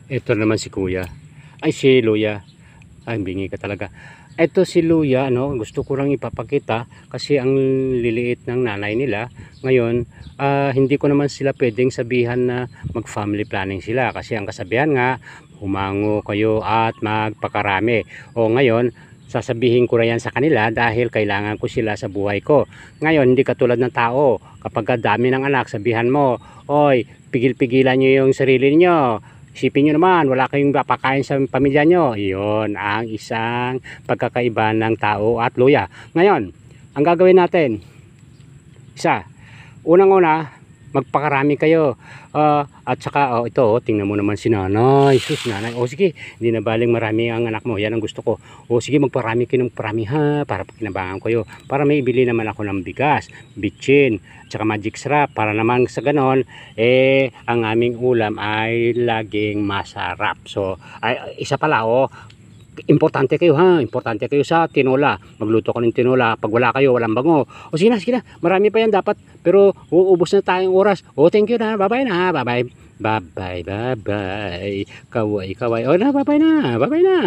Ito naman si Kuya. Ay, si Luya. Ay, bingi ka talaga. Ito si Luya, ano, gusto ko lang ipapakita kasi ang liliit ng nanay nila. Ngayon, hindi ko naman sila pwedeng sabihan na mag-family planning sila kasi ang kasabihan nga, humango kayo at magpakarami. O ngayon, sasabihin ko na yan sa kanila dahil kailangan ko sila sa buhay ko. Ngayon, hindi katulad ng tao. Kapag dami ng anak, sabihan mo, oy, pigil-pigilan nyo yung sarili niyo. Isipin nyo naman, wala kayong papakain sa pamilya nyo. Iyon ang isang pagkakaiba ng tao at luya. Ngayon, ang gagawin natin, isa, unang-una, magpakarami kayo. At saka, ito, tingnan mo naman si nanay. Sus, nanay. Sige, hindi na baling marami ang anak mo. Yan ang gusto ko. Sige, magparami kayo ng parami ha, para pakinabangan kayo. Para may bili naman ako ng bigas, bitchin, tsaka magic sarap. Para naman sa ganon, ang aming ulam ay laging masarap. So, isa pala, importante kayo ha, importante kayo sa tinola. Magluto ko ng tinola. Pag wala kayo, walang bango. Sige na, marami pa yan dapat. Pero uubos na tayong oras. Thank you na, bye-bye na, bye-bye. Bye-bye, bye-bye. Kaway, kaway. Na, bye-bye na, bye-bye na.